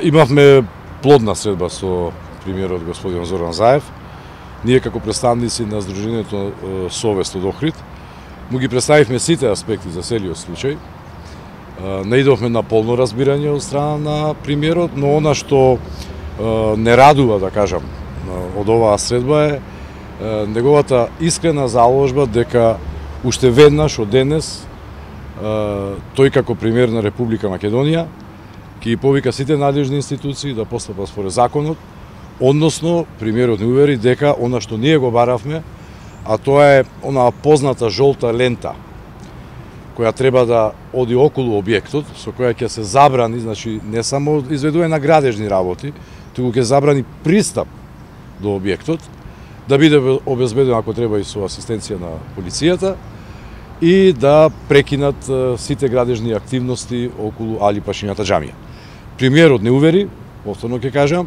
Имавме плодна средба со премиерот господин Зоран Заев. Ние како представници на Сдруженијето Совест од Охрид му ги представивме сите аспекти за целиот случај. Наидовме на полно разбирање од страна на премиерот, но она што не радува, да кажам, од оваа средба е неговата искрена заложба дека уште веднаш од денес тој како премиер на Република Македонија ќе ги повика сите надлежни институции да постапат според законот, односно премиерот ни увери дека она што ние го баравме, а тоа е онаа позната жолта лента која треба да оди околу објектот, со која ќе се забрани, значи не само изведување на градежни работи, туку ќе забрани пристап до објектот, да биде обезбеден ако треба и со асистенција на полицијата и да прекинат сите градежни активности околу Али Пашињата џамија. Премиерот не увери, повторно ќе кажам,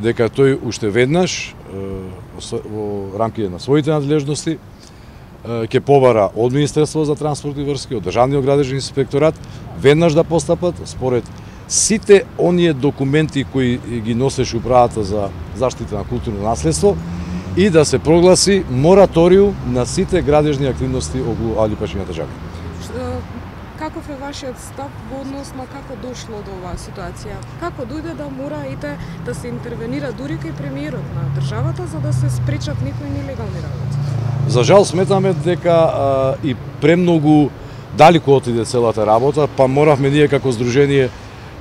дека тој уште веднаш во рамките на своите надлежности ќе побара од Министерство за транспорт и врски, од Државниот градежен инспекторат, веднаш да постапат според сите оние документи кои ги носеше Управата за заштита на културно наследство и да се прогласи мораториум на сите градежни активности околу Али Пашињата џамија. Каков е вашиот став во однос на како дошло до оваа ситуација? Како дојде да мораите да се интервенира дури кај премиерот на државата за да се спречат некои нелегални работи? За жал сметаме дека и премногу далеко отиде целата работа, па моравме ние како здружение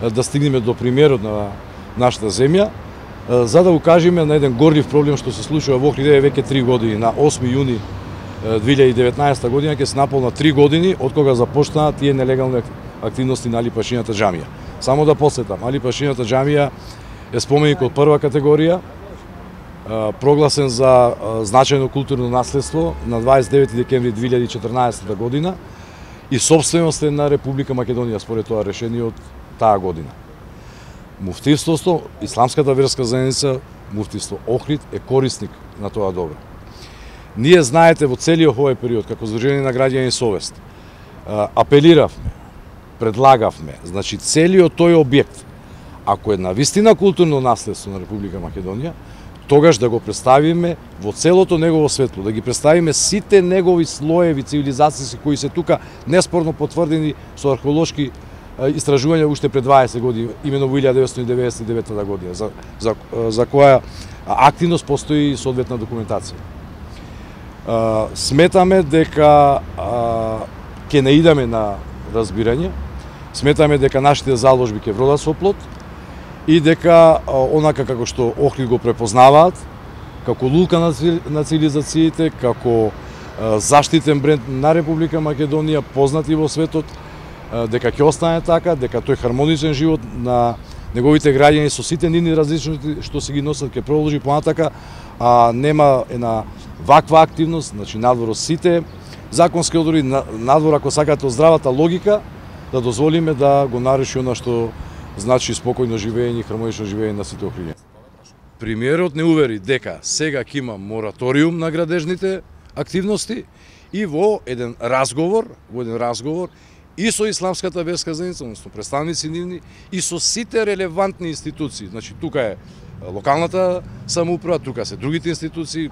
да стигнеме до премиерот на нашата земја, за да укажеме на еден горлив проблем што се случува во Охрид веќе 3 години. На 8 јуни 2019 година ќе се наполна 3 години од кога започнаа тие нелегални активности на Али Пашињата џамија. Само да посетам, Али Пашињата џамија е споменик од прва категорија, прогласен за значајно културно наследство на 29 декември 2014 година и собственост е на Република Македонија според тоа решение од таа година. Муфтивството, Исламската верска заедница, Муфтивство Охрид е корисник на тоа добро. Ние знаете во целиот овој период како Сдружение на граѓани Совест апелиравме, предлагавме, значи целиот тој објект, ако е навистина културно наследство на Република Македонија, тогаш да го представиме во целото негово светло, да ги представиме сите негови слоеви цивилизацијски кои се тука неспорно потврдени со археолошки истражувања уште пред 20 години, имено во 1999 година, за која активност постои и соодветна документација. Сметаме дека ќе не идеме на разбирање, сметаме дека нашите заложби ќе вродат со плод и дека онака како што Охрид го препознаваат, како лука на цивилизациите, како заштитен бренд на Република Македонија, познати во светот, дека ќе остане така, дека тој хармоничен живот на неговите граѓани со сите нивни различности што се ги носат ќе продолжи понатака, а нема една ваква активност, значи надвор од сите законски одредби, надвор ако сакате од здравата логика, да дозволиме да го наруши она што значи спокојно живење и хармонично живење на сите охриѓани. Премиерот не увери дека сега ќе има мораториум на градежните активности и во еден разговор и со Исламската верска заедница, односно представници нивни, и со сите релевантни институции. Значи тука е локалната самоуправа, тука се другите институции,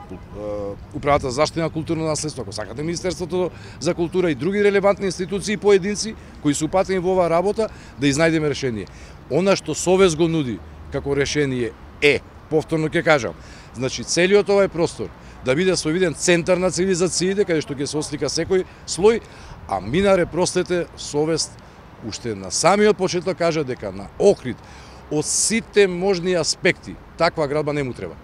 Управата за заштита на културно наследство, ако сакате Министерството за култура и други релевантни институции и поединци кои се упатени во оваа работа, да изнајдеме решение. Она што Совест го нуди како решение е, повторно ќе кажам, значи целиот овој простор да биде своевиден центар на цивилизациите, каде што ќе се ослика секој слој, а минаре, простете, Совест уште на самиот почеток кажа дека на Охрид од сите можни аспекти таква градба не му треба.